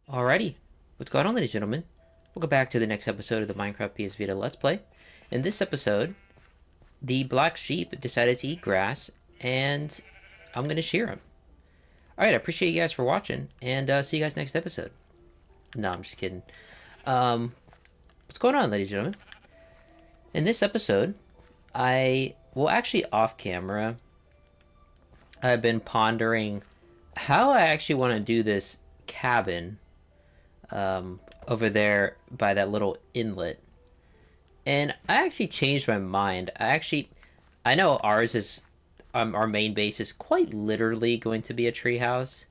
Alrighty, what's going on, ladies and gentlemen? Welcome back to the next episode of the Minecraft PS Vita Let's Play. In this episode, the black sheep decided to eat grass, and I'm going to shear him. Alright, I appreciate you guys for watching, and see you guys next episode. No, I'm just kidding. What's going on, ladies and gentlemen? In this episode, actually off camera, I've been pondering how I actually want to do this cabin over there by that little inlet. And I actually changed my mind. I know our main base is quite literally going to be a treehouse,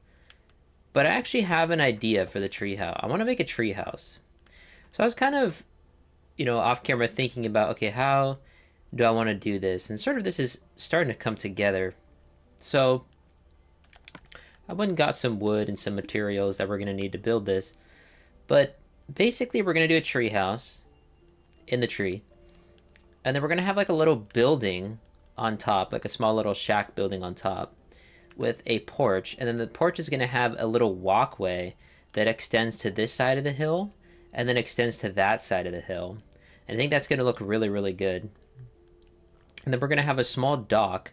but I actually have an idea for the treehouse. I want to make a treehouse. So I was kind of, off camera thinking about, okay, how do I want to do this? And sort of this is starting to come together. So I went and got some wood and some materials that we're going to need to build this. But basically, we're going to do a tree house in the tree. And then we're going to have like a little building on top, like a small little shack building on top with a porch. And then the porch is going to have a little walkway that extends to this side of the hill and then extends to that side of the hill. And I think that's going to look really, really good. And then we're going to have a small dock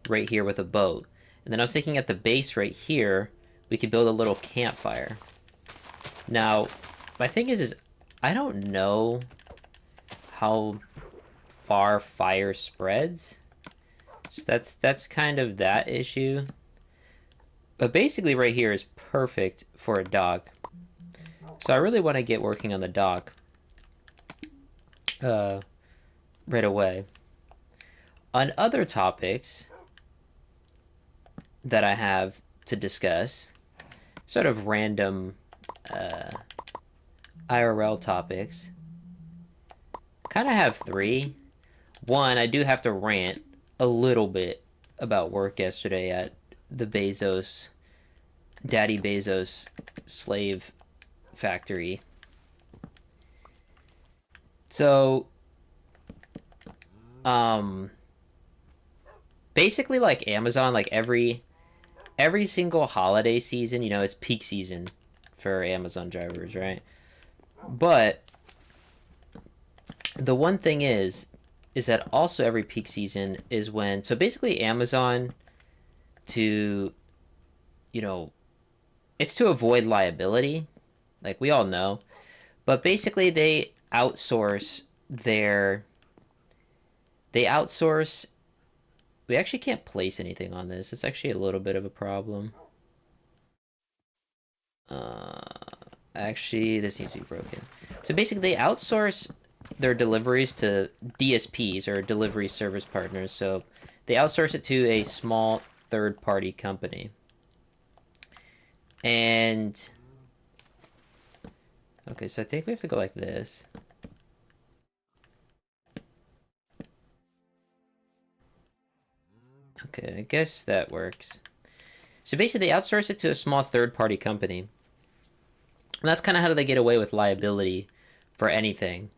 right here with a boat. And then I was thinking at the base right here, we could build a little campfire. Now, my thing is I don't know how far fire spreads. So that's kind of that issue. But basically right here is perfect for a dock. So I really want to get working on the dock right away. On other topics that I have to discuss, sort of random IRL topics. Kind of have three. One, I do have to rant a little bit about work yesterday at the Daddy Bezos slave factory. So, basically like Amazon, like every single holiday season, it's peak season for Amazon drivers, right? But the one thing is that also every peak season is when, so basically Amazon to, it's to avoid liability, like we all know, but basically they outsource, we actually can't place anything on this. It's actually a little bit of a problem. Actually, this needs to be broken. So basically, they outsource their deliveries to DSPs, or delivery service partners. So they outsource it to a small third-party company. And okay, so I think we have to go like this. Okay, I guess that works. So basically, they outsource it to a small third-party company. And that's kind of how they get away with liability for anything.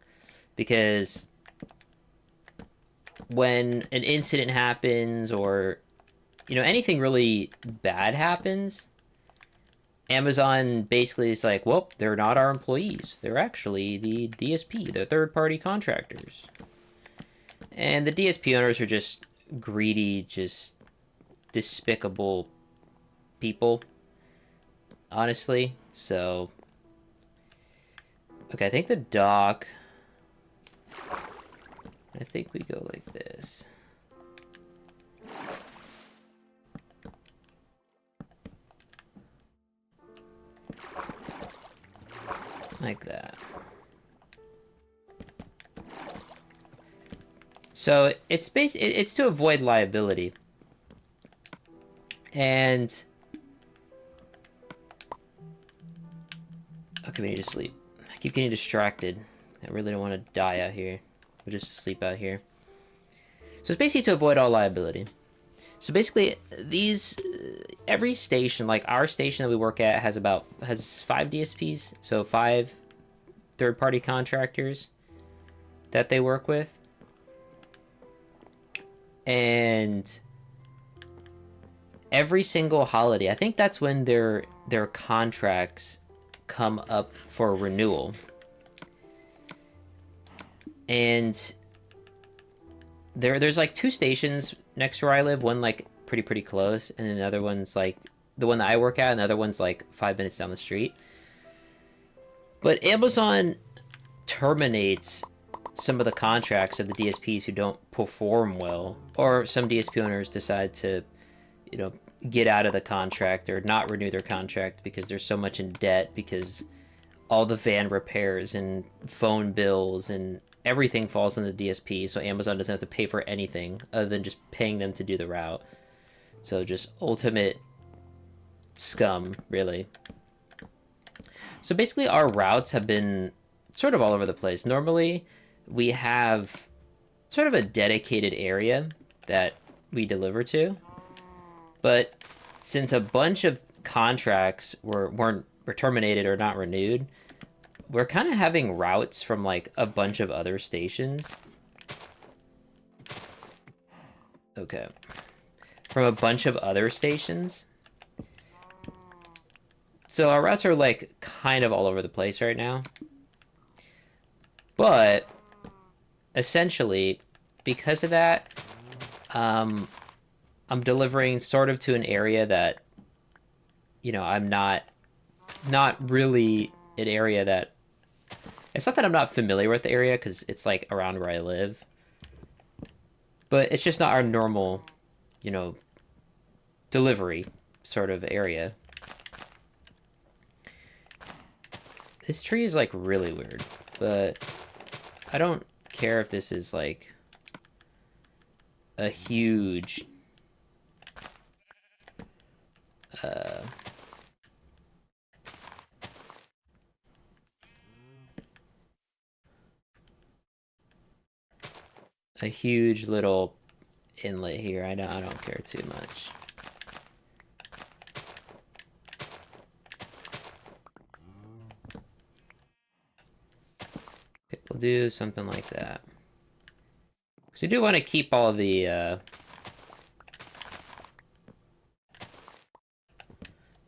Because when an incident happens, or, anything really bad happens, Amazon basically is like, well, they're not our employees. They're actually the DSP. They're third-party contractors. And the DSP owners are just greedy, just despicable people, honestly. So, okay, I think the dock, I think we go like this. Like that. So it's to avoid liability. And okay, we need to sleep. I keep getting distracted. I really don't want to die out here. We'll just sleep out here. So it's basically to avoid all liability. So basically, every station, like our station that we work at, has 5 DSPs, so 5 third-party contractors that they work with. And every single holiday, I think that's when their contracts come up for renewal. And there's like two stations next to where I live. One like pretty close, and then the other one's like the one that I work at, and the other one's like 5 minutes down the street. But Amazon terminates some of the contracts of the DSPs who don't perform well, or some DSP owners decide to, you know, get out of the contract or not renew their contract because they're so much in debt because all the van repairs and phone bills and everything falls on the DSP, so Amazon doesn't have to pay for anything other than just paying them to do the route. So just ultimate scum, really. So basically our routes have been sort of all over the place. Normally we have sort of a dedicated area that we deliver to, but since a bunch of contracts weren't terminated or not renewed, we're kind of having routes from like a bunch of other stations. Okay. From a bunch of other stations. So our routes are like kind of all over the place right now. But essentially, because of that, I'm delivering sort of to an area that, you know, I'm not really an area that, it's not that I'm not familiar with the area because it's like around where I live, but it's just not our normal, you know, delivery sort of area. This tree is like really weird, but I don't care if this is like a huge a huge little inlet here. I don't care too much. Okay, we'll do something like that. So we do want to keep all the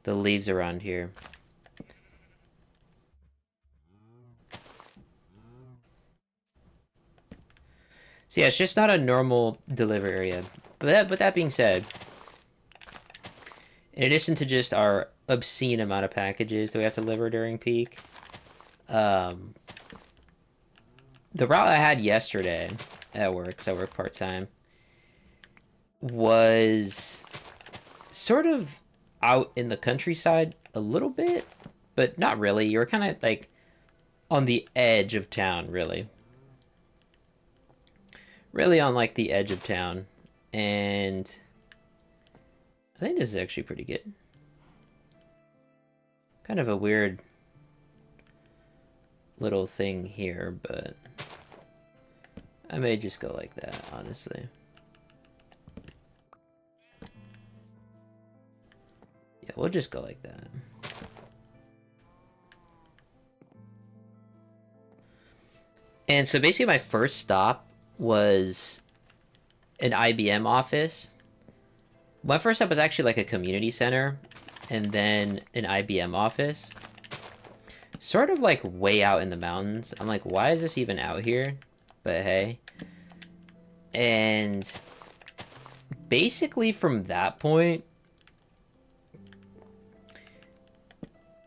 leaves around here. So yeah, it's just not a normal delivery area. But that being said, in addition to just our obscene amount of packages that we have to deliver during peak, the route I had yesterday at work, because I work part-time, was sort of out in the countryside a little bit, but not really. You were kind of like on the edge of town, really. Really on like the edge of town. And I think this is actually pretty good. Kind of a weird little thing here, but I may just go like that, honestly. Yeah, we'll just go like that. And so basically my first stop was an IBM office. My first stop was actually like a community center and then an IBM office. Sort of like way out in the mountains. I'm like, why is this even out here? But hey. And basically from that point,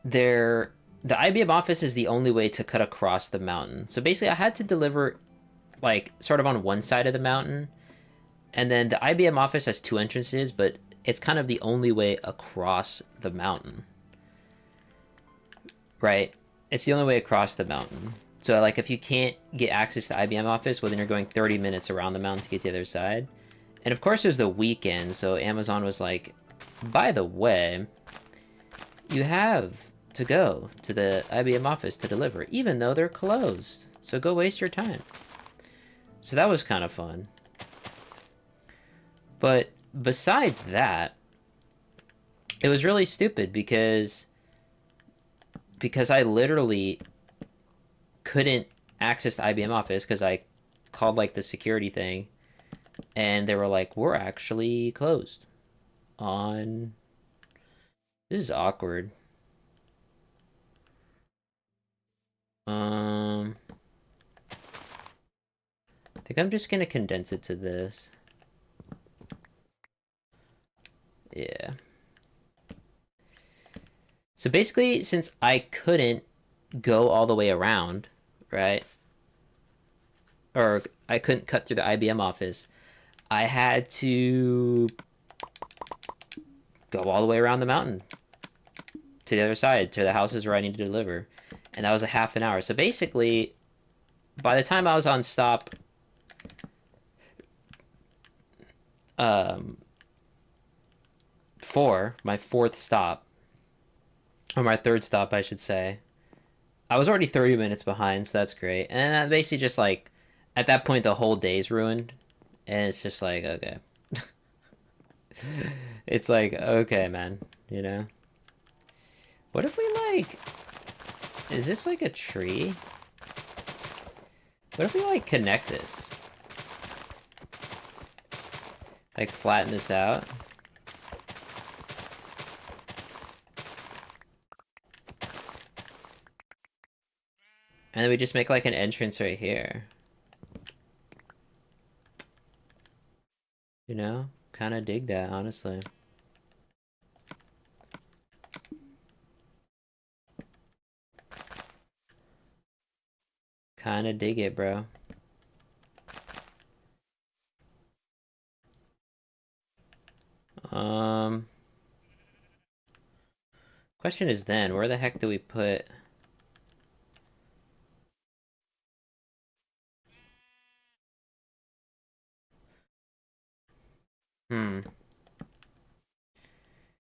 the IBM office is the only way to cut across the mountain. So basically I had to deliver like sort of on one side of the mountain, and then the IBM office has two entrances, but it's kind of the only way across the mountain. Right? It's the only way across the mountain. So like if you can't get access to the IBM office, well then you're going 30 minutes around the mountain to get to the other side. And of course there's the weekend, so Amazon was like, by the way, you have to go to the IBM office to deliver, even though they're closed. So go waste your time. So that was kind of fun. But besides that, it was really stupid because I literally couldn't access the IBM office because I called like the security thing and they were like, we're actually closed on... This is awkward. think I'm just gonna condense it to this. Yeah. So basically, since I couldn't go all the way around, right? Or I couldn't cut through the IBM office, I had to go all the way around the mountain to the other side, to the houses where I need to deliver. And that was a half an hour. So basically, by the time I was on stop um, 4, my fourth stop, or my third stop, I should say, I was already 30 minutes behind, so that's great. And that basically just like, at that point, the whole day's ruined. And it's just like, okay. It's like, okay, man, you know? What if we like, is this like a tree? What if we like connect this? Like flatten this out? And then we just make like an entrance right here. You know? Kind of dig that, honestly. Kind of dig it, bro. Question is then, where the heck do we put...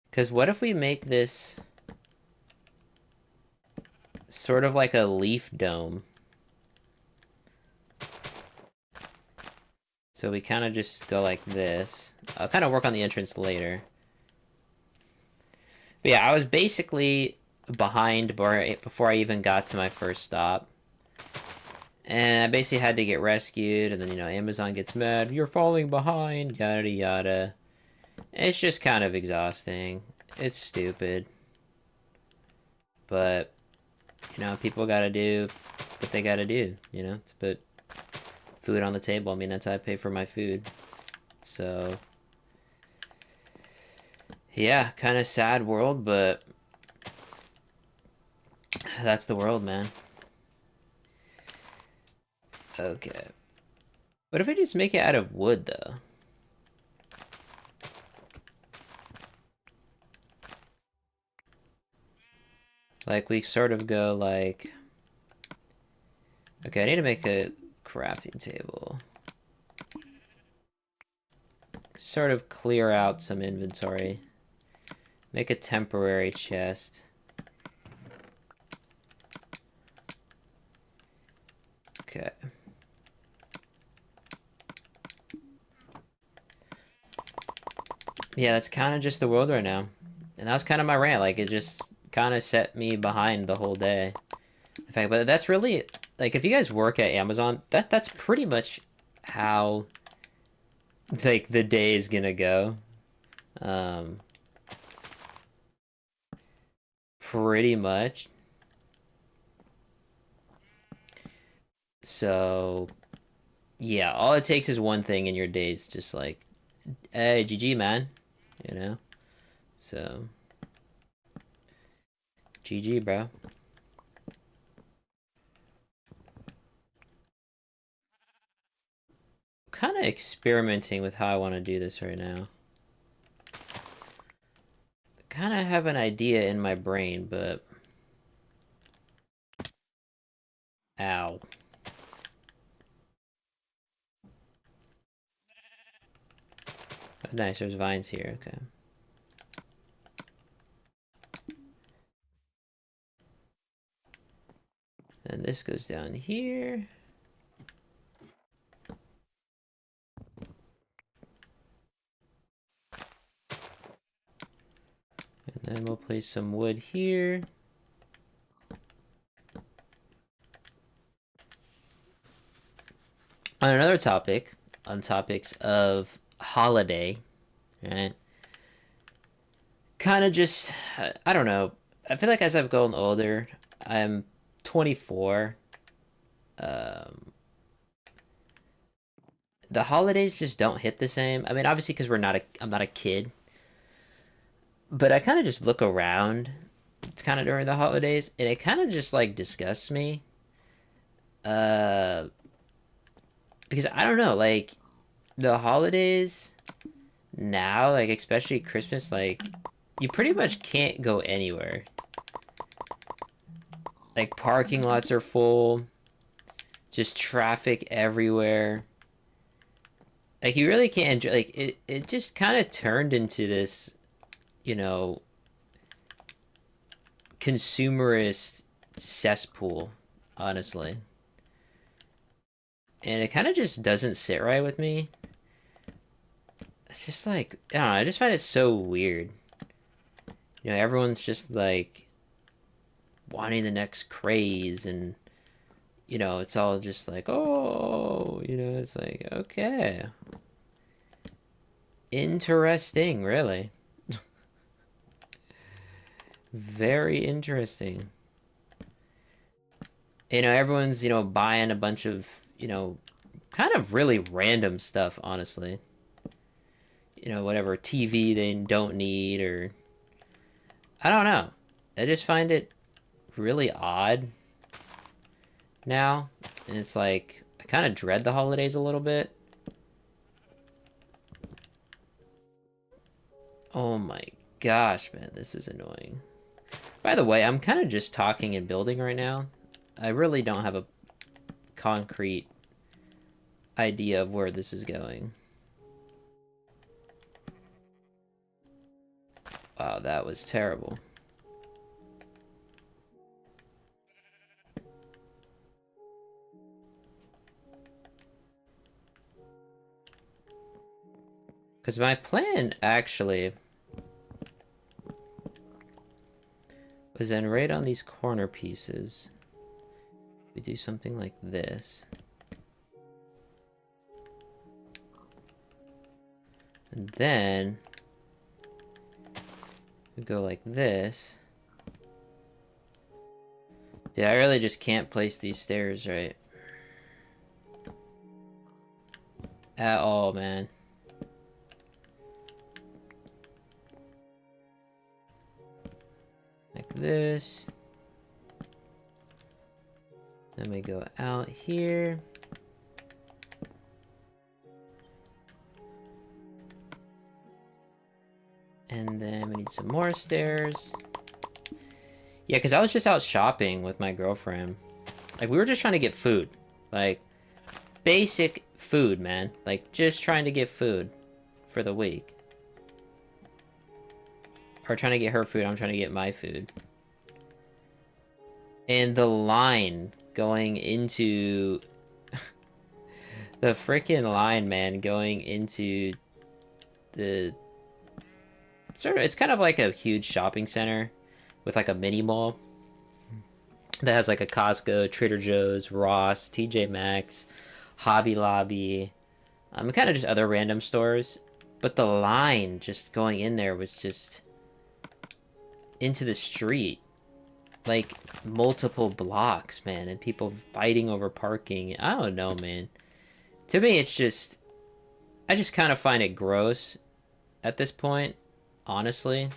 Because what if we make this sort of like a leaf dome? So we kind of just go like this. I'll kind of work on the entrance later. But yeah, I was basically behind before I even got to my first stop. And I basically had to get rescued, and then, you know, Amazon gets mad. You're falling behind, yada yada. It's just kind of exhausting. It's stupid. But, you know, people gotta do what they gotta do, you know, to put food on the table. I mean, that's how I pay for my food. So, yeah, kind of sad world, but that's the world, man. Okay. What if I just make it out of wood, though? Like, we sort of go like... Okay, I need to make a crafting table. Sort of clear out some inventory. Make a temporary chest. Okay. Yeah, that's kind of just the world right now. And that was kind of my rant. Like, it just kind of set me behind the whole day. In fact, but that's really... Like, if you guys work at Amazon, that's pretty much how... Like, the day is gonna go. Pretty much. So... Yeah, all it takes is one thing in your days. Just like... Hey, GG, man. You know? So... GG, bro. Kind of experimenting with how I want to do this right now. Kind of have an idea in my brain, but... Ow. Oh, nice, there's vines here, okay. And this goes down here. And then we'll place some wood here. On another topic, on topics of holiday, right? Kind of just, I don't know. I feel like as I've grown older, I'm 24. the holidays just don't hit the same. I mean, obviously because I'm not a kid, but I kind of just look around. It's kind of during the holidays, and it kind of just like disgusts me. Uh, because I don't know, like the holidays now, like especially Christmas, like you pretty much can't go anywhere. Like parking lots are full, just traffic everywhere. Like you really can't enjoy, like it just kind of turned into this, you know, consumerist cesspool, honestly. And it kind of just doesn't sit right with me. It's just like, I don't know, I just find it so weird. You know, everyone's just like wanting the next craze, and you know, it's all just like, oh, you know, it's like, okay. Interesting, really. Very interesting. You know, everyone's, you know, buying a bunch of, you know, kind of really random stuff, honestly. You know, whatever TV they don't need, or I don't know. I just find it really odd now. And it's like, I kind of dread the holidays a little bit. Oh my gosh, man, this is annoying. By the way, I'm kind of just talking and building right now. I really don't have a concrete idea of where this is going. Wow, that was terrible. Because my plan, actually, was then right on these corner pieces, we do something like this. And then we go like this. Dude, I really just can't place these stairs right. At all, man. Like this. Then we go out here. And then we need some more stairs. Yeah, because I was just out shopping with my girlfriend. Like, we were just trying to get food. Like, basic food, man. Like, just trying to get food for the week. Or trying to get her food, I'm trying to get my food. And the line going into... the freaking line, man, going into the... sort of, it's kind of like a huge shopping center with like a mini mall that has like a Costco, Trader Joe's, Ross, TJ Maxx, Hobby Lobby, kind of just other random stores. But the line just going in there was just into the street, like multiple blocks, man, and people fighting over parking. I don't know, man. To me, it's just, I just kind of find it gross at this point, honestly.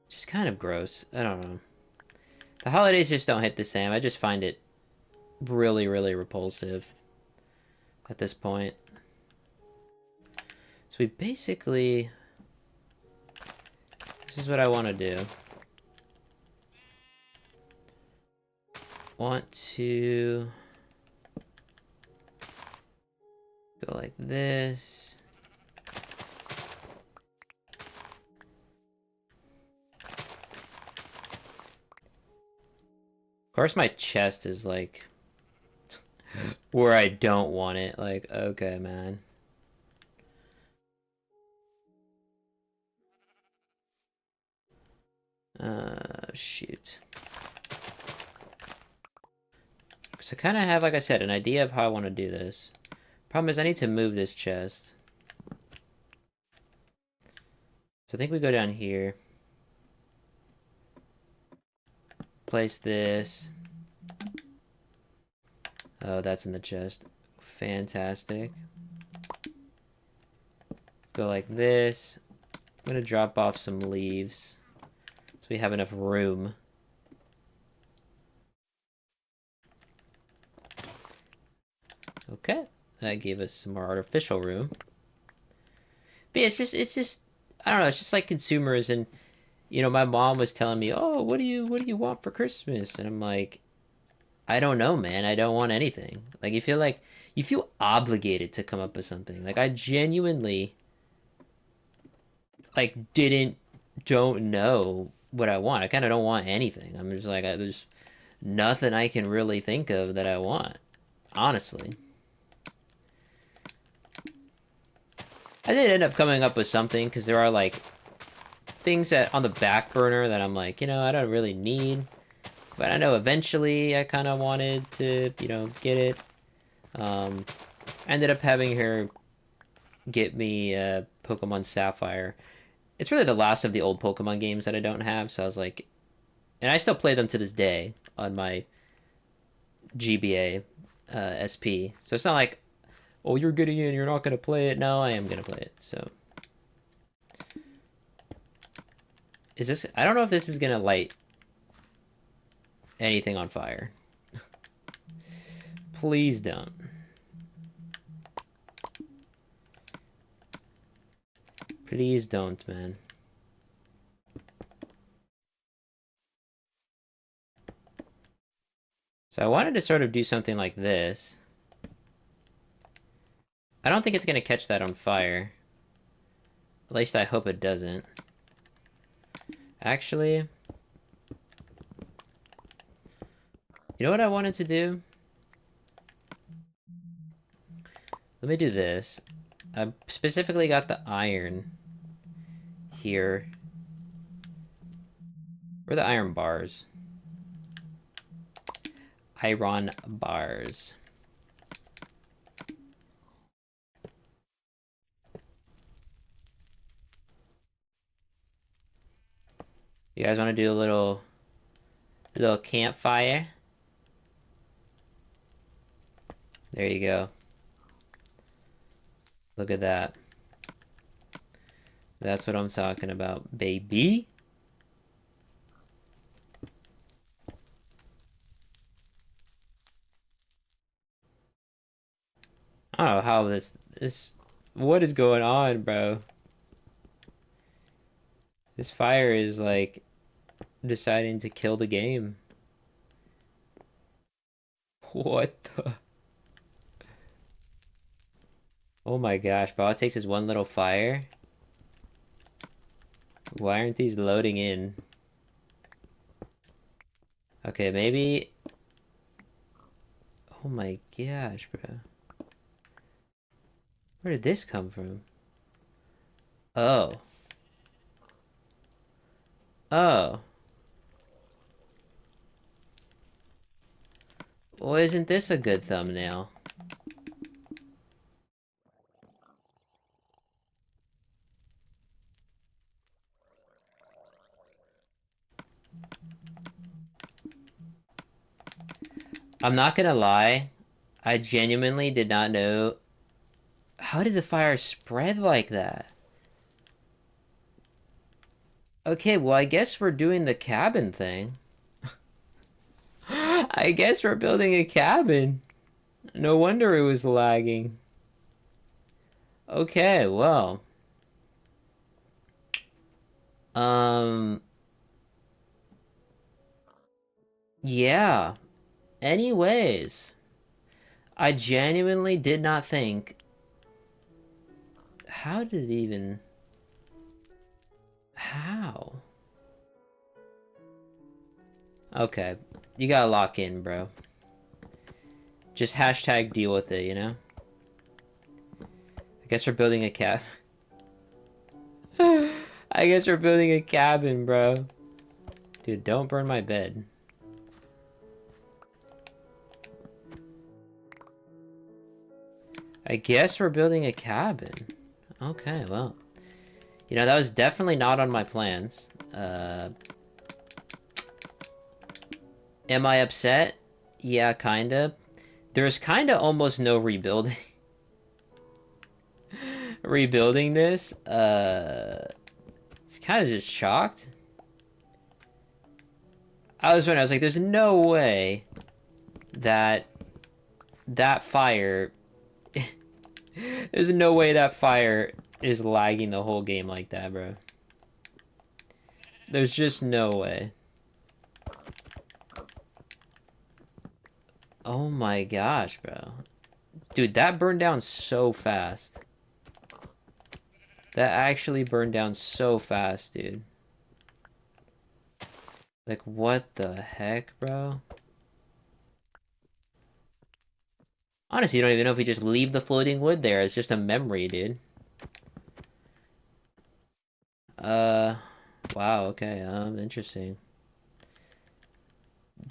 Just kind of gross. I don't know. The holidays just don't hit the same. I just find it really, really repulsive at this point. So we basically... this is what I want to do. Want to go like this. Of course, my chest is like where I don't want it. Like, okay, man. Shoot. So I kind of have, like I said, an idea of how I want to do this. Problem is I need to move this chest. So I think we go down here. Place this. Oh, that's in the chest. Fantastic. Go like this. I'm gonna drop off some leaves so we have enough room. Okay, that gave us some more artificial room. But yeah, it's just, I don't know. It's just like consumers, and you know, my mom was telling me, "Oh, what do you want for Christmas?" And I'm like, I don't know, man. I don't want anything. Like you feel obligated to come up with something. Like I genuinely like don't know what I want. I kind of don't want anything. I'm just like there's nothing I can really think of that I want, honestly. I did end up coming up with something because there are like things that on the back burner that I'm like, you know, I don't really need, but I know eventually I kind of wanted to, you know, get it. I ended up having her get me Pokemon Sapphire. It's really the last of the old Pokemon games that I don't have, so I was like, and I still play them to this day on my GBA SP. So it's not like, oh, you're getting in, you're not gonna play it. No, I am gonna play it. So is this? I don't know if this is gonna light anything on fire. Please don't. Please don't, man. So I wanted to sort of do something like this. I don't think it's gonna catch that on fire. At least I hope it doesn't. Actually, you know what I wanted to do? Let me do this. I specifically got the iron here. Where are the iron bars? Iron bars. You guys want to do a little campfire? There you go. Look at that. That's what I'm talking about, baby. I don't know how this what is going on, bro? This fire is like deciding to kill the game. What the? Oh my gosh, bro. All it takes is one little fire. Why aren't these loading in? Okay, maybe. Oh my gosh, bro. Where did this come from? Oh. Oh. Well, isn't this a good thumbnail? I'm not gonna lie. I genuinely did not know. How did the fire spread like that? Okay, well, I guess we're doing the cabin thing. I guess we're building a cabin. No wonder it was lagging. Okay, well. Um, yeah. Anyways, I genuinely did not think. How did it even. How? Okay, you gotta lock in, bro. Just hashtag deal with it, you know? I guess we're building a cab. I guess we're building a cabin, bro. Dude, don't burn my bed. I guess we're building a cabin. Okay, well. You know, that was definitely not on my plans. Am I upset? Yeah, kinda. There's kind of almost no rebuilding. Rebuilding this. It's kind of just shocked. I was like, there's no way that fire... There's no way that fire is lagging the whole game like that, bro. There's just no way. Oh my gosh, bro. Dude, that burned down so fast. That actually burned down so fast, dude. Like, what the heck, bro? Honestly, you don't even know if you just leave the floating wood there. It's just a memory, dude. Wow, okay, interesting.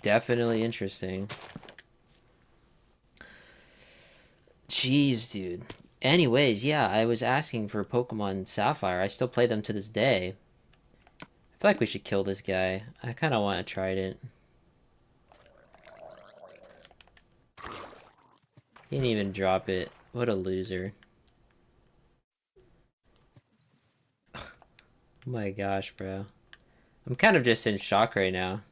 Definitely interesting. Jeez, dude. Anyways, yeah, I was asking for Pokemon Sapphire. I still play them to this day. I feel like we should kill this guy. I kind of want to try it. He didn't even drop it. What a loser. Oh my gosh, bro. I'm kind of just in shock right now.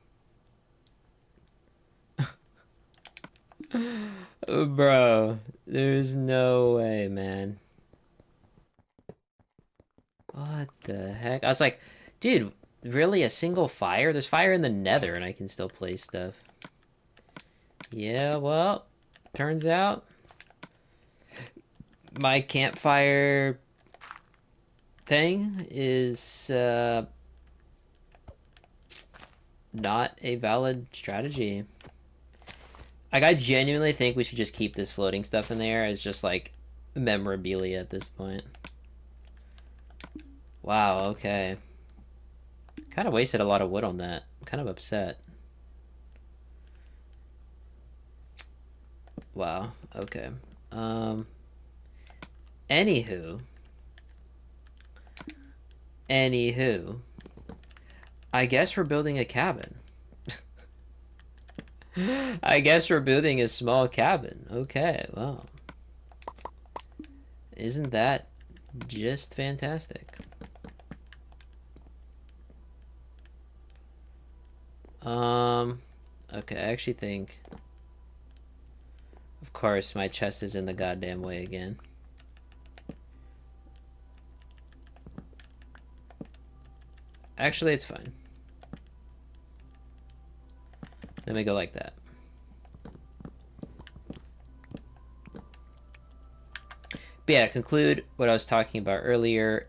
Bro, there's no way, man. What the heck? I was like, dude, really a single fire? There's fire in the nether and I can still play stuff. Yeah, well, turns out my campfire thing is not a valid strategy. Like, I genuinely think we should just keep this floating stuff in there as just, like, memorabilia at this point. Wow, okay. Kind of wasted a lot of wood on that. I'm kind of upset. Wow, okay. Anywho. I guess we're building a cabin. I guess we're building a small cabin. Okay, well. Isn't that just fantastic? Okay, I actually think... Of course, my chest is in the goddamn way again. Actually, it's fine. Let me go like that. But yeah, to conclude what I was talking about earlier.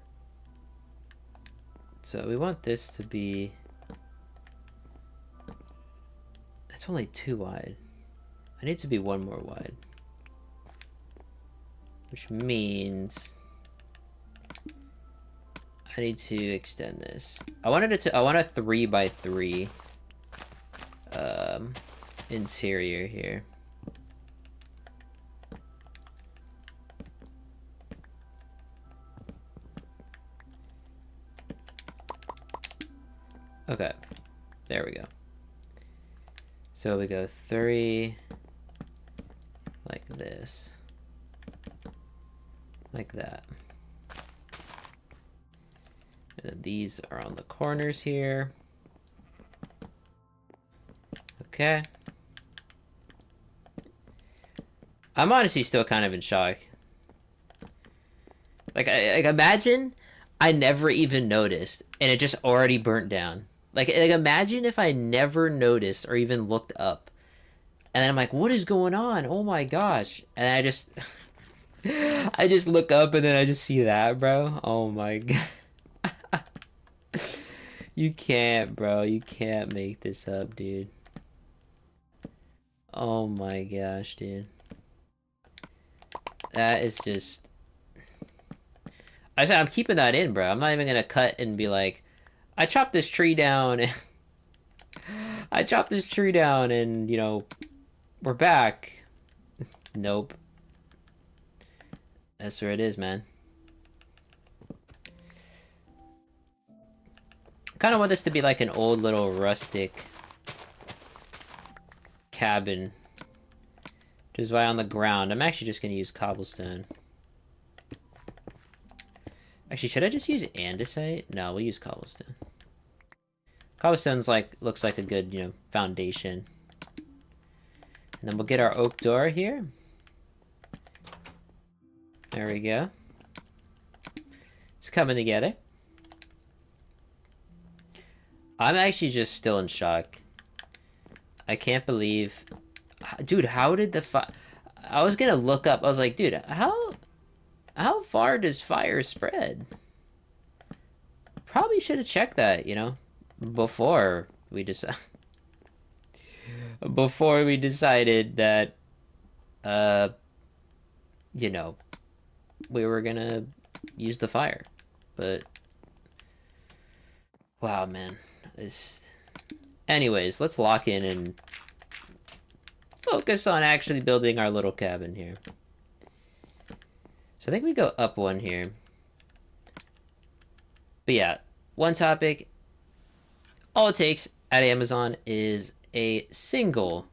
So we want this to be... It's only 2 wide. I need to be 1 more wide. Which means... I need to extend this. I want a 3x3 interior here. Okay, there we go. So we go 3 like this, like that. And then these are on the corners here. Okay. I'm honestly still kind of in shock. Like, imagine I never even noticed and it just already burnt down. Like imagine if I never noticed or even looked up. And then I'm like, what is going on? Oh my gosh. And I just... I just look up and then I just see that, bro. Oh my god. You can't, bro. You can't make this up, dude. Oh my gosh, dude. That is just... I said I'm keeping that in, bro. I'm not even gonna cut and be like, I chopped this tree down and... I chopped this tree down and, you know, we're back. Nope. That's where it is, man. Kind of want this to be like an old little rustic cabin. Which is why on the ground, I'm actually just going to use cobblestone. Actually, should I just use andesite? No, we'll use cobblestone. Cobblestone's looks like a good, you know, foundation. And then we'll get our oak door here. There we go. It's coming together. I'm actually just still in shock. I can't believe... Dude, how did the fire... I was gonna look up. I was like, dude, how far does fire spread? Probably should have checked that, you know, before we decided that, you know, we were gonna use the fire. But wow, man, anyways, let's lock in and focus on actually building our little cabin here. So I think we go up one here. But yeah, one topic. All it takes at Amazon is a single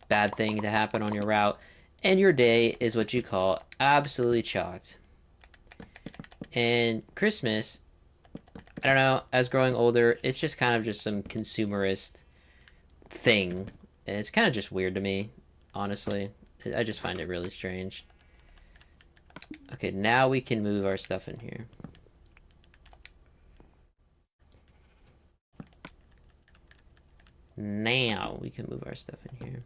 bad thing to happen on your route, and your day is what you call absolutely chalked. And Christmas, I don't know, as growing older, it's just kind of just some consumerist thing. And it's kind of just weird to me, honestly. I just find it really strange. Okay, now we can move our stuff in here. Now we can move our stuff in here.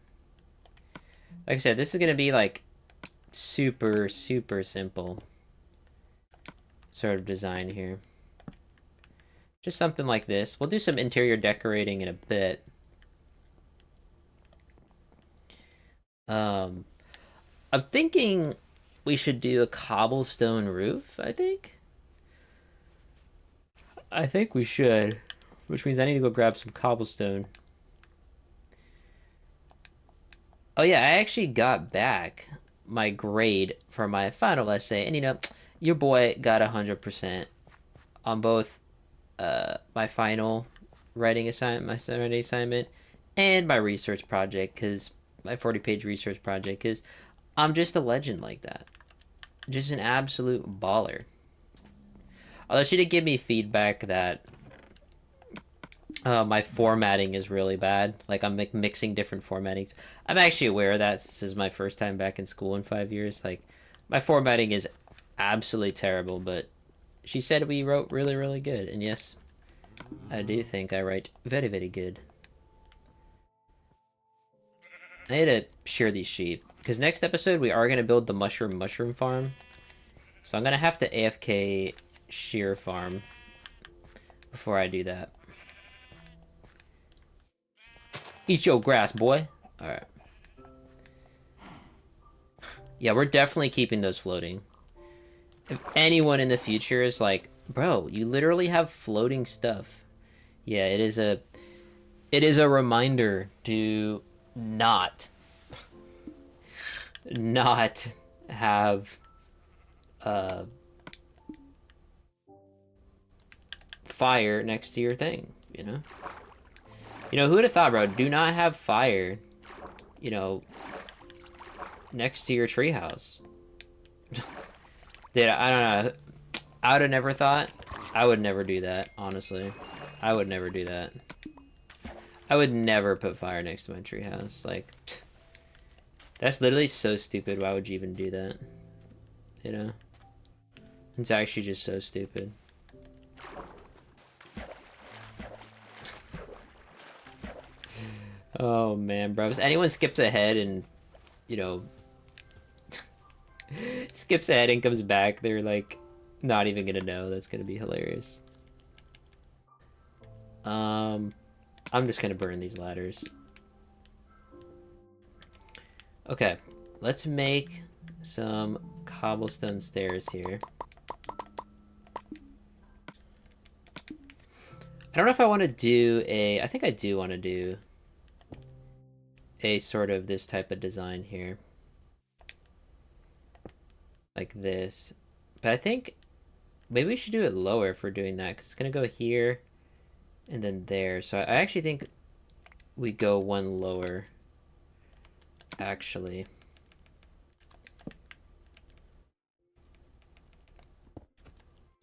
Like I said, this is going to be like super, super simple sort of design here. Just something like this. We'll do some interior decorating in a bit. I'm thinking we should do a cobblestone roof, I think. I think we should. Which means I need to go grab some cobblestone. Oh yeah, I actually got back my grade for my final essay. And you know, your boy got 100% on both my final writing assignment, my Saturday assignment, and my research project, because my 40-page research project, because I'm just a legend like that. Just an absolute baller. Although she did give me feedback that my formatting is really bad. Like, I'm mixing different formattings. I'm actually aware of that. This is my first time back in school in 5 years. Like, my formatting is absolutely terrible, but she said we wrote really, really good. And yes, I do think I write very, very good. I need to shear these sheep, because next episode we are going to build the mushroom farm. So I'm going to have to AFK shear farm before I do that. Eat your grass, boy. Alright. Yeah, we're definitely keeping those floating. If anyone in the future is like, bro, you literally have floating stuff. Yeah, it is a reminder to not have fire next to your thing, you know? You know, who would have thought, bro? Do not have fire, you know, next to your treehouse. Dude, I don't know. I would have never thought. I would never do that, honestly. I would never do that. I would never put fire next to my treehouse. Like, that's literally so stupid. Why would you even do that? You know? It's actually just so stupid. Oh man, bro. If anyone skips ahead and, you know, skips ahead and comes back, they're like not even gonna know. That's gonna be hilarious. I'm just gonna burn these ladders. Okay, let's make some cobblestone stairs here. I don't know if I want to do I think I do want to do a sort of this type of design here. Like this. But I think maybe we should do it lower if we're doing that, because it's going to go here and then there. So I actually think we go one lower, actually.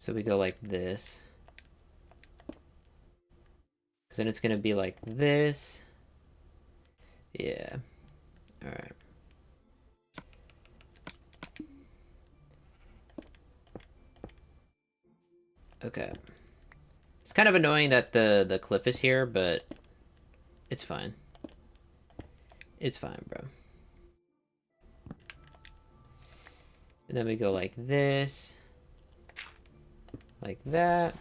So we go like this. Because then it's going to be like this. Yeah. All right. Okay. It's kind of annoying that the cliff is here, but it's fine. It's fine, bro. And then we go like this. Like that.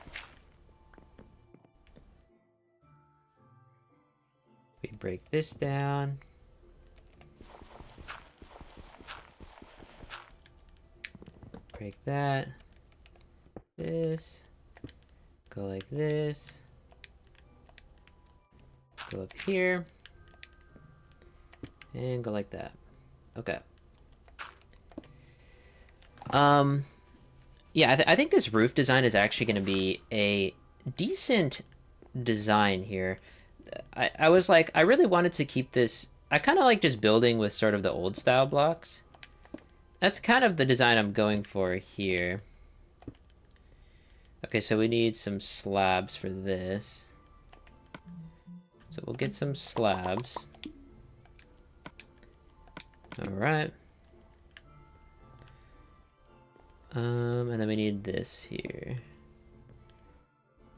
We break this down. Break that. This. Go like this. Go up here. And go like that. Okay. Yeah, I think this roof design is actually going to be a decent design here. I was like, I really wanted to keep this. I kind of like just building with sort of the old style blocks. That's kind of the design I'm going for here. Okay, so we need some slabs for this. So we'll get some slabs. All right. And then we need this here.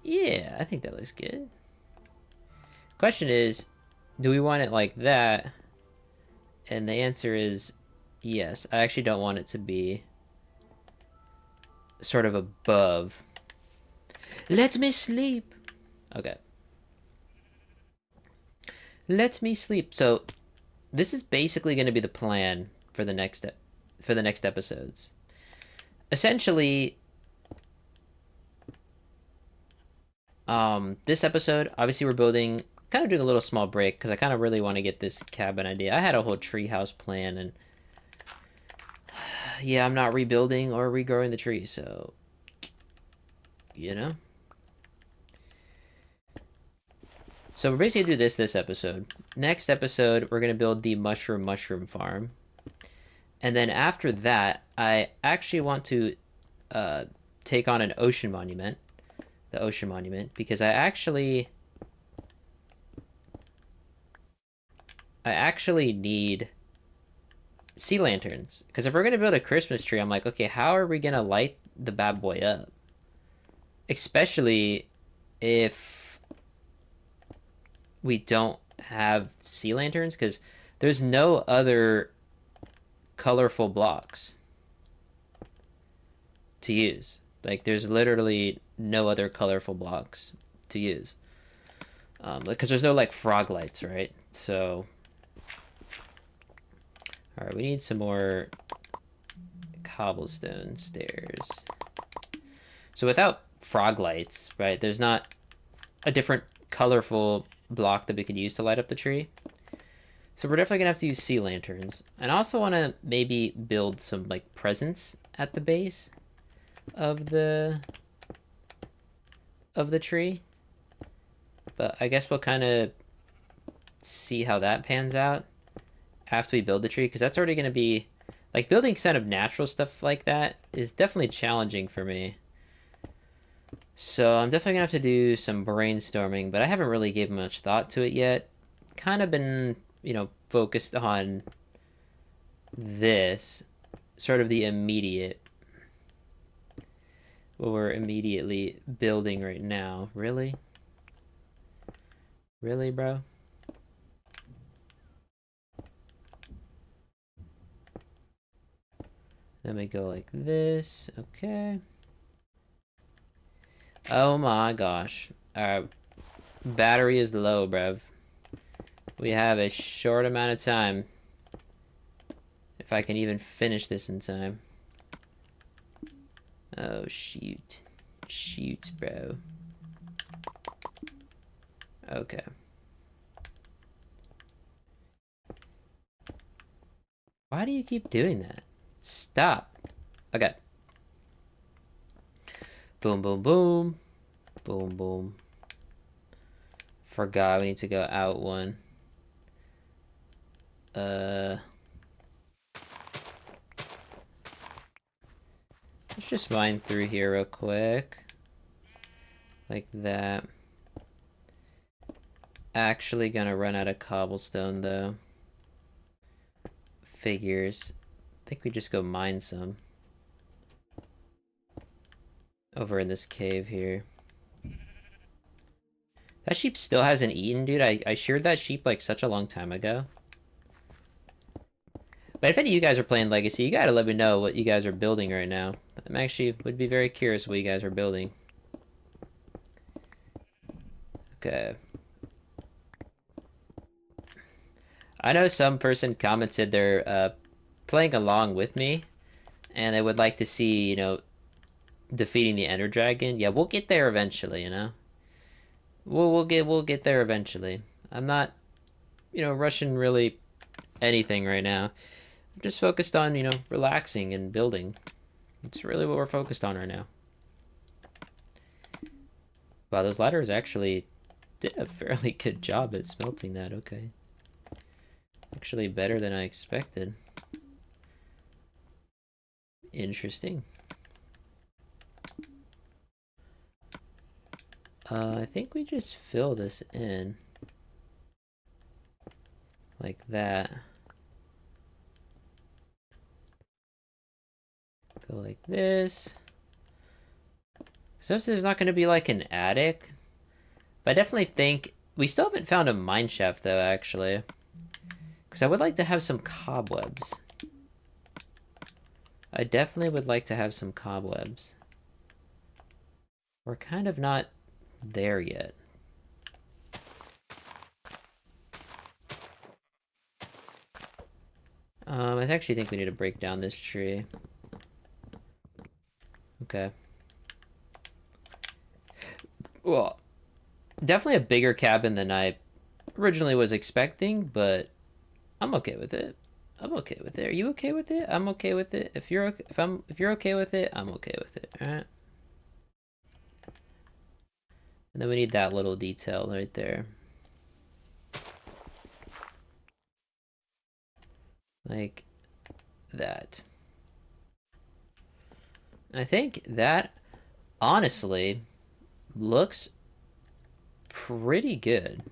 Yeah, I think that looks good. Question is, do we want it like that? And the answer is yes. I actually don't want it to be sort of above. Let me sleep. Okay. Let me sleep. So this is basically going to be the plan for the next episodes. Essentially, this episode, obviously we're building, kind of doing a little small break because I kind of really want to get this cabin idea. I had a whole treehouse plan, and yeah, I'm not rebuilding or regrowing the tree, so, you know. So we're basically gonna do this episode. Next episode, we're gonna build the mushroom farm. And then after that, I actually want to take on an ocean monument. The ocean monument, because I actually need sea lanterns. Because if we're going to build a Christmas tree, I'm like, okay, how are we going to light the bad boy up? Especially if we don't have sea lanterns, because there's no other colorful blocks to use. Like, there's literally no other colorful blocks to use. Because there's no, like, frog lights, right? So, alright, we need some more cobblestone stairs. So without frog lights, right, there's not a different colorful block that we could use to light up the tree. So we're definitely gonna have to use sea lanterns. And I also want to maybe build some, like, presents at the base of the tree. But I guess we'll kind of see how that pans out after we build the tree, because that's already going to be, like, building kind of natural stuff like that is definitely challenging for me. So I'm definitely going to have to do some brainstorming, but I haven't really given much thought to it yet. Kind of been, you know, focused on this, sort of the immediate, what we're immediately building right now. Really? Really, bro? Then we go like this. Okay. Oh my gosh. Our battery is low, bruv. We have a short amount of time. If I can even finish this in time. Oh, shoot. Shoot, bro. Okay. Why do you keep doing that? Stop. Okay. Boom, boom, boom. Boom, boom. Forgot we need to go out one. Let's just mine through here real quick. Like that. Actually gonna run out of cobblestone though. Figures. I think we just go mine some. Over in this cave here. That sheep still hasn't eaten, dude. I sheared that sheep like such a long time ago. But if any of you guys are playing Legacy, you gotta let me know what you guys are building right now. I'm actually would be very curious what you guys are building. Okay. I know some person commented they're playing along with me, and they would like to see, you know, defeating the Ender Dragon. Yeah, we'll get there eventually, you know. We'll get there eventually. I'm not, you know, rushing really anything right now. I'm just focused on, you know, relaxing and building. It's really what we're focused on right now. Wow, those ladders actually did a fairly good job at smelting that. Okay. Actually better than I expected. Interesting. I think we just fill this in. Like that. Go like this. So there's not going to be like an attic. But I definitely think... We still haven't found a mine shaft though, actually. Because I would like to have some cobwebs. I definitely would like to have some cobwebs. We're kind of not there yet. I actually think we need to break down this tree. Okay. Well, definitely a bigger cabin than I originally was expecting, but I'm okay with it. I'm okay with it. Are you okay with it? I'm okay with it. If you're okay with it, I'm okay with it. All right. And then we need that little detail right there. Like that. I think that honestly looks pretty good.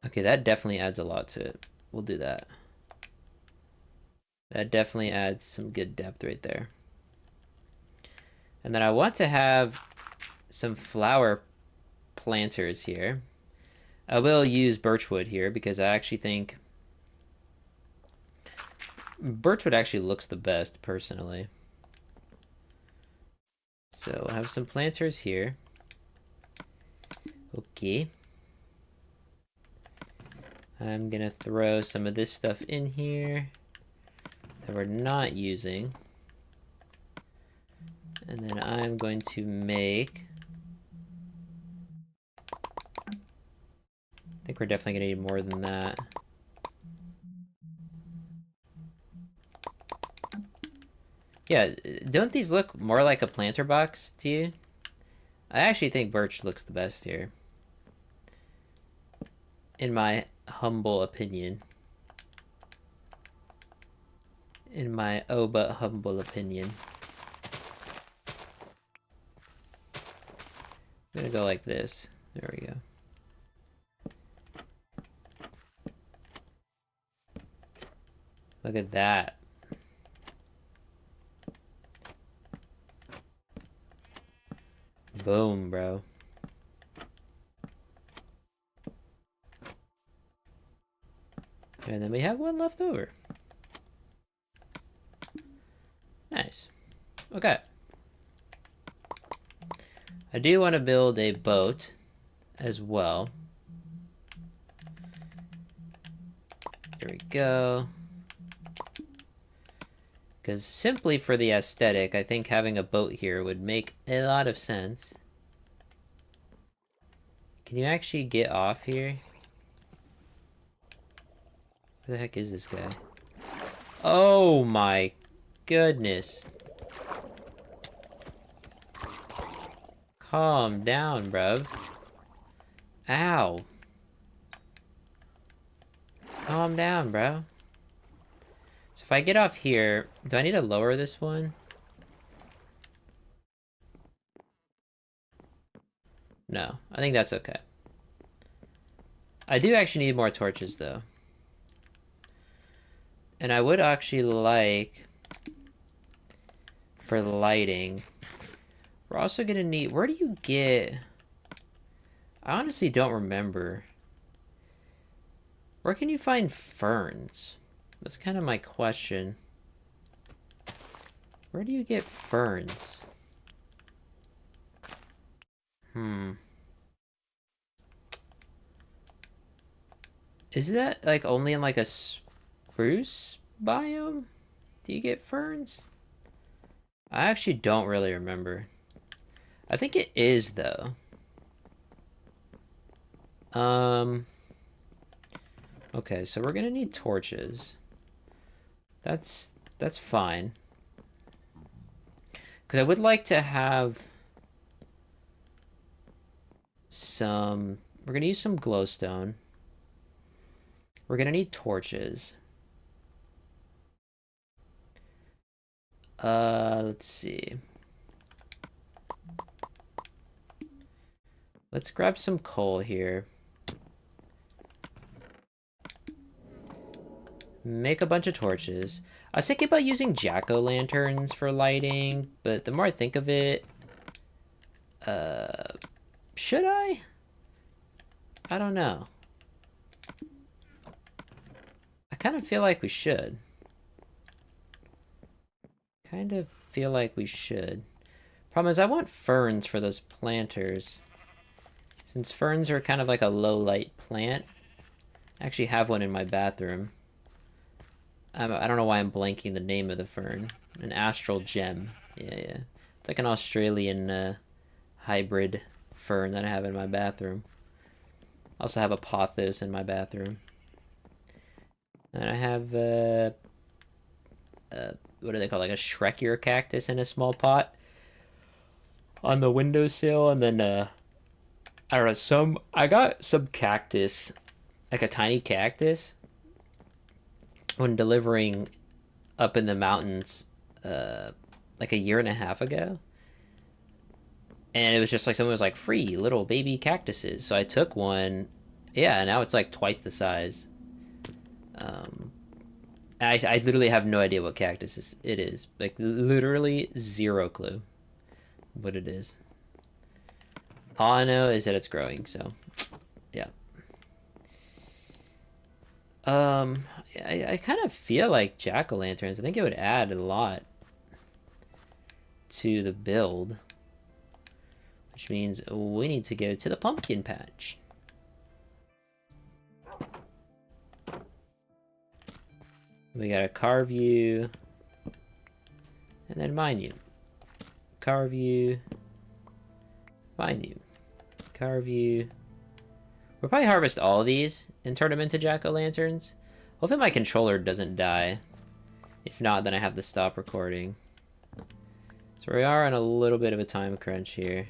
Okay, that definitely adds a lot to it. We'll do that. That definitely adds some good depth right there. And then I want to have some flower planters here. I will use birchwood here because I actually think birchwood actually looks the best personally. So I have some planters here. Okay. I'm gonna throw some of this stuff in here that we're not using. And then I'm going to make... I think we're definitely gonna need more than that. Yeah, don't these look more like a planter box to you? I actually think birch looks the best here. In my humble opinion. In my oh but humble opinion. I'm gonna go like this. There we go. Look at that. Boom, bro. And then we have one left over. Nice. Okay. I do want to build a boat as well. There we go. Because simply for the aesthetic, I think having a boat here would make a lot of sense. Can you actually get off here? Where the heck is this guy? Oh my goodness. Calm down, bruv. Ow. Calm down, bro. So if I get off here, do I need to lower this one? No, I think that's okay. I do actually need more torches, though. And I would actually like, for lighting, we're also gonna need, where do you get, I honestly don't remember. Where can you find ferns? That's kind of my question. Where do you get ferns? Is that like only in like a spruce biome? Do you get ferns? I actually don't really remember. I think it is though. Okay, so we're gonna need torches. That's fine. Because I would like to have some... We're gonna use some glowstone. We're gonna need torches. Let's see. Let's grab some coal here. Make a bunch of torches. I was thinking about using jack-o'-lanterns for lighting, but the more I think of it... should I? I don't know. I kind of feel like we should. Kind of feel like we should. Problem is, I want ferns for those planters. Since ferns are kind of like a low-light plant. I actually have one in my bathroom. I don't know why I'm blanking the name of the fern. An astral gem. Yeah. It's like an Australian hybrid fern that I have in my bathroom. I also have a pothos in my bathroom. And I have, what do they call it? Like a Shrekier cactus in a small pot on the windowsill. And then, I don't know, I got some cactus, like a tiny cactus, when delivering up in the mountains, like a year and a half ago. And it was just like, someone was like, free little baby cactuses. So I took one. Yeah, now it's like twice the size. I literally have no idea what cactus it is. Like, literally zero clue what it is. All I know is that it's growing, so, yeah. I kind of feel like jack-o'-lanterns. I think it would add a lot to the build. Which means we need to go to the pumpkin patch. We gotta carve you. And then mine you. Carve you. Mine you. Carve you. We'll probably harvest all of these and turn them into jack-o'-lanterns. Hopefully my controller doesn't die. If not, then I have to stop recording. So we are on a little bit of a time crunch here.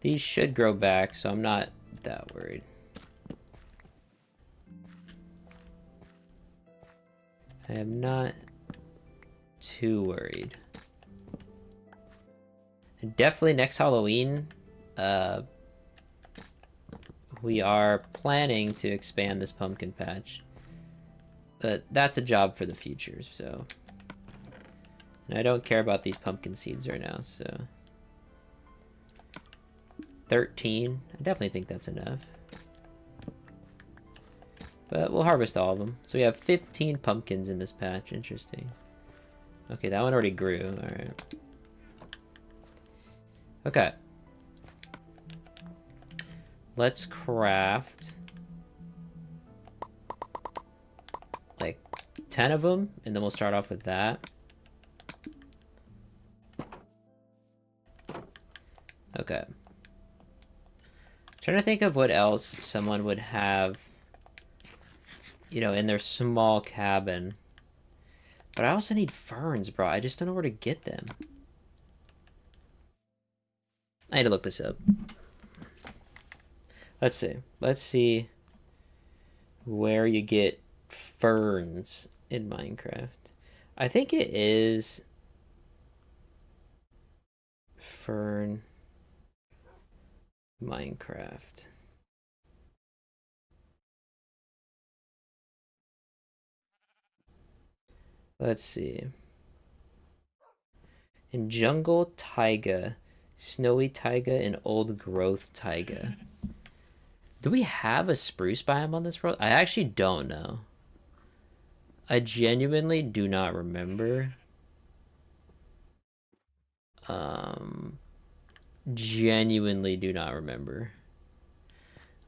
These should grow back, so I'm not that worried. I am not too worried. And definitely next Halloween, we are planning to expand this pumpkin patch. But that's a job for the future, so... And I don't care about these pumpkin seeds right now, so... 13. I definitely think that's enough. But we'll harvest all of them. So we have 15 pumpkins in this patch. Interesting. Okay, that one already grew. Alright. Okay. Let's craft... like 10 of them, and then we'll start off with that. Okay. Trying to think of what else someone would have, you know, in their small cabin. But I also need ferns, bro. I just don't know where to get them. I need to look this up. Let's see. Let's see where you get ferns in Minecraft. I think it is fern Minecraft. Let's see. In jungle taiga, snowy taiga, and old growth taiga. Do we have a spruce biome on this world? I actually don't know. I genuinely do not remember. Genuinely do not remember.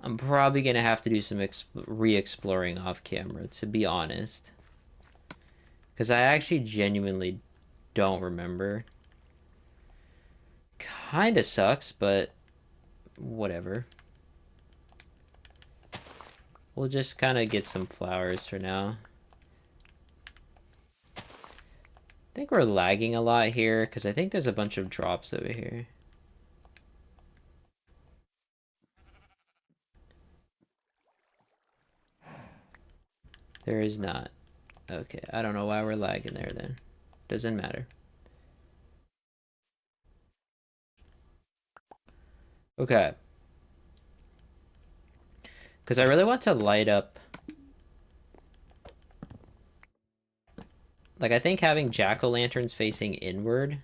I'm probably gonna have to do some re-exploring off camera, to be honest. Because I actually genuinely don't remember. Kinda sucks, but whatever. We'll just kind of get some flowers for now. I think we're lagging a lot here, because I think there's a bunch of drops over here. There is not. Okay, I don't know why we're lagging there then. Doesn't matter. Okay. Because I really want to light up... Like, I think having jack-o'-lanterns facing inward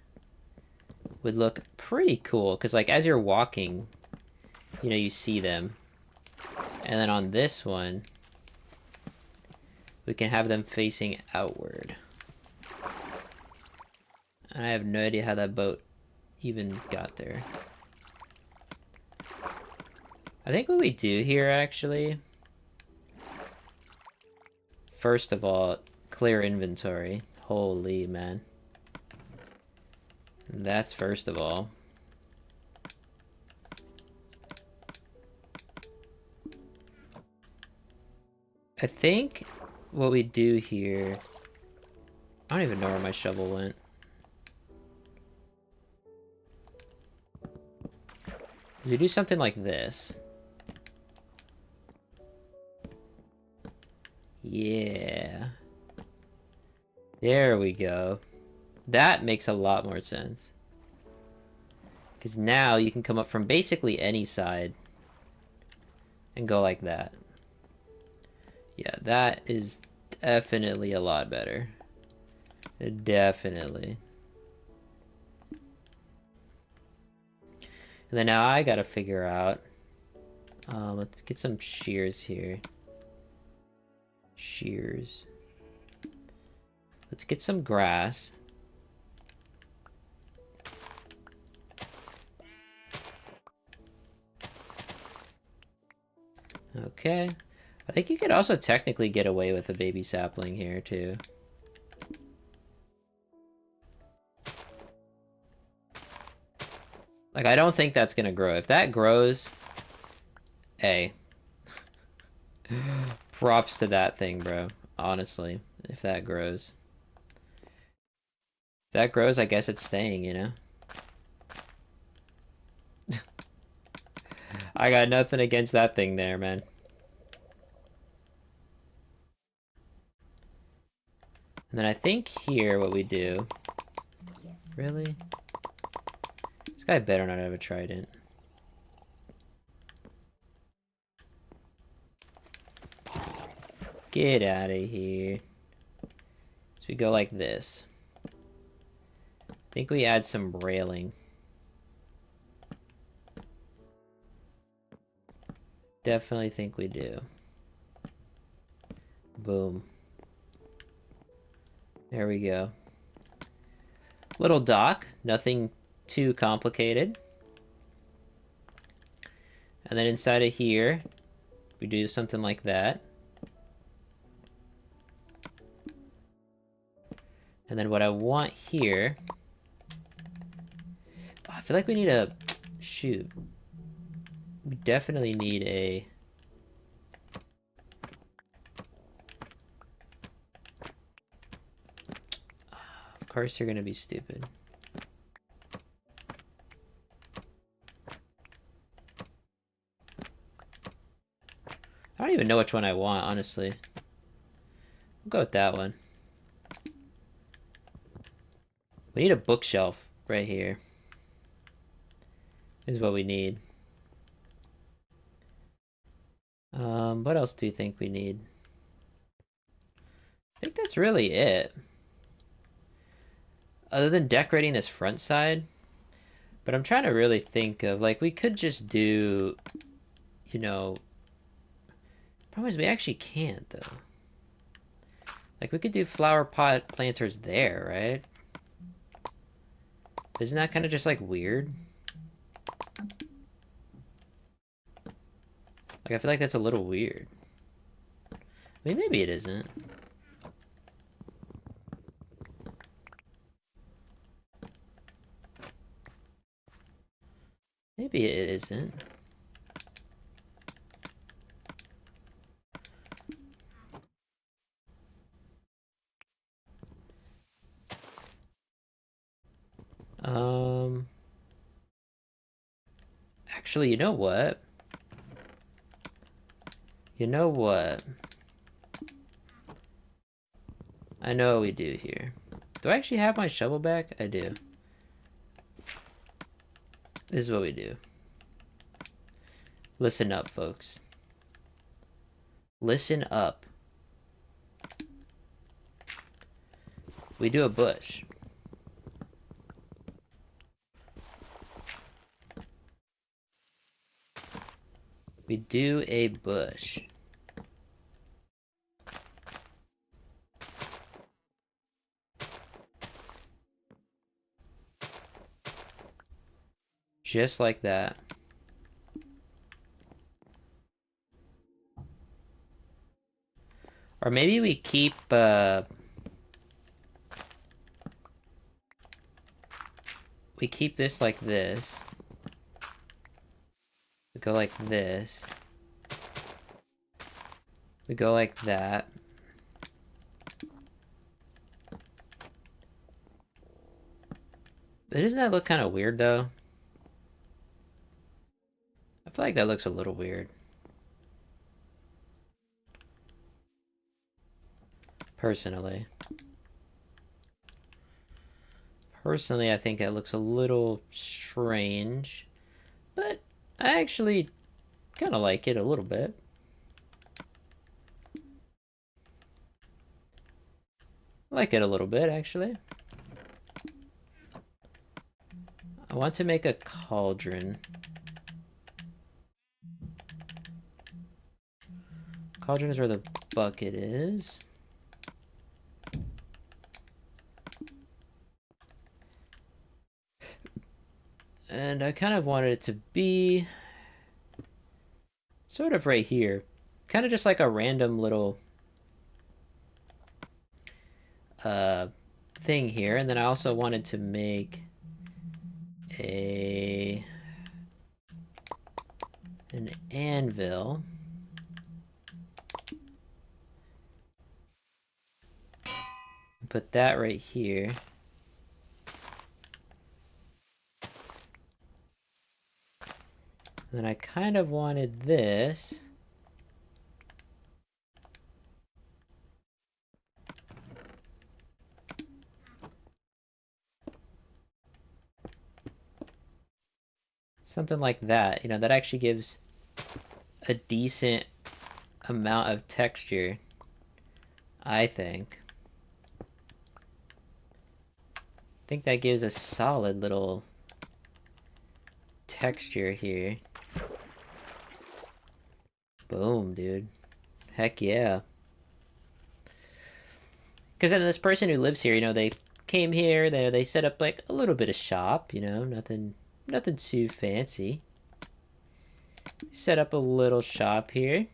would look pretty cool. Because, like, as you're walking, you know, you see them. And then on this one, we can have them facing outward. And I have no idea how that boat even got there. I think what we do here, actually... First of all, clear inventory. Holy man. That's first of all. I think what we do here... I don't even know where my shovel went. We do something like this. Yeah. There we go. That makes a lot more sense. Because now you can come up from basically any side and go like that. Yeah, that is definitely a lot better. Definitely. And then now I gotta figure out... let's get some shears here. Shears. Let's get some grass. Okay. I think you could also technically get away with a baby sapling here, too. Like, I don't think that's gonna grow. If that grows... Hey. Props to that thing, bro. Honestly, if that grows. If that grows, I guess it's staying, you know? I got nothing against that thing there, man. And then I think here what we do... Really? This guy better not have a trident. Get out of here. So we go like this. I think we add some railing. Definitely think we do. Boom. There we go. Little dock, nothing too complicated. And then inside of here, we do something like that. And then what I want here... I feel like we need a... Shoot. We definitely need a... Of course you're gonna be stupid. I don't even know which one I want, honestly. We'll go with that one. We need a bookshelf right here. This is what we need. What else do you think we need? I think that's really it. Other than decorating this front side. But I'm trying to really think of, like, we could just do, you know... Problem is we actually can't, though. Like, we could do flower pot planters there, right? Isn't that kind of just, like, weird? Like, I feel like that's a little weird. I mean, maybe it isn't. Maybe it isn't. Actually, you know what? You know what? I know what we do here. Do I actually have my shovel back? I do. This is what we do. Listen up, folks. Listen up. We do a bush. We do a bush. Just like that. Or maybe we keep, we keep this like this. We go like this. We go like that. But doesn't that look kind of weird, though? I feel like that looks a little weird. Personally. Personally, I think that looks a little strange. But I actually kind of like it a little bit. I like it a little bit, actually. I want to make a cauldron. Cauldron is where the bucket is. And I kind of wanted it to be sort of right here. Kind of just like a random little thing here. And then I also wanted to make an anvil. Put that right here. And then I kind of wanted this. Something like that, you know, that actually gives a decent amount of texture, I think. I think that gives a solid little texture here. Boom, dude. Heck yeah. Because then this person who lives here, you know, they came here, they set up like a little bit of shop, you know, nothing too fancy. Set up a little shop here.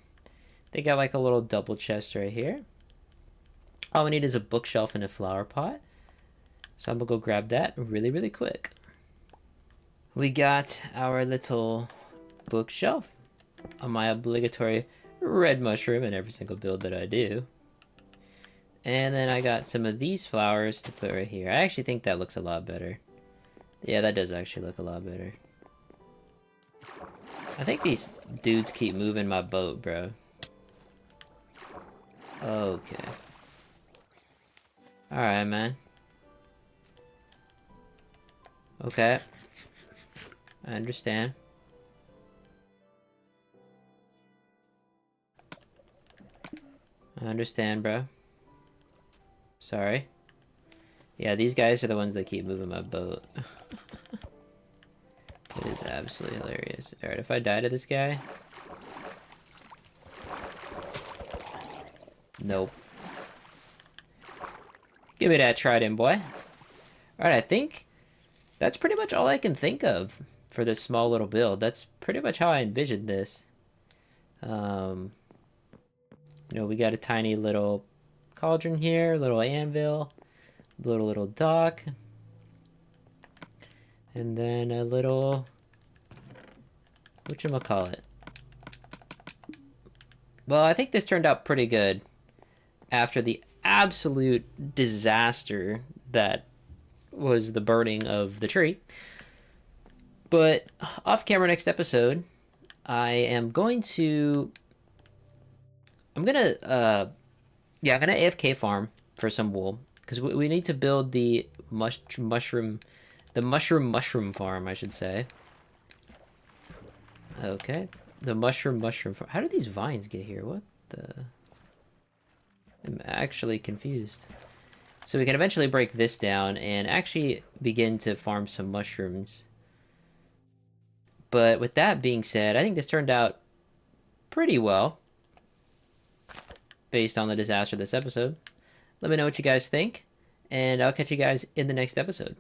They got like a little double chest right here. All we need is a bookshelf and a flower pot. So I'm gonna go grab that really, really quick. We got our little bookshelf on my obligatory red mushroom in every single build that I do. And then I got some of these flowers to put right here. I actually think that looks a lot better. Yeah, that does actually look a lot better. I think these dudes keep moving my boat, bro. Okay. Alright, man. Okay. I understand. I understand, bro. Sorry. Yeah, these guys are the ones that keep moving my boat. It is absolutely hilarious. Alright, if I die to this guy... Nope. Give me that trident, boy. Alright, I think that's pretty much all I can think of for this small little build. That's pretty much how I envisioned this. You know, we got a tiny little cauldron here, little anvil, little dock, and then a little, whatchamacallit. Well, I think this turned out pretty good after the absolute disaster that was the burning of the tree. But off camera next episode, I'm gonna AFK farm for some wool because we need to build the mushroom farm, I should say. Okay, the mushroom farm. How did these vines get here? What the? I'm actually confused. So we can eventually break this down and actually begin to farm some mushrooms. But with that being said, I think this turned out pretty well based on the disaster of this episode. Let me know what you guys think, and I'll catch you guys in the next episode.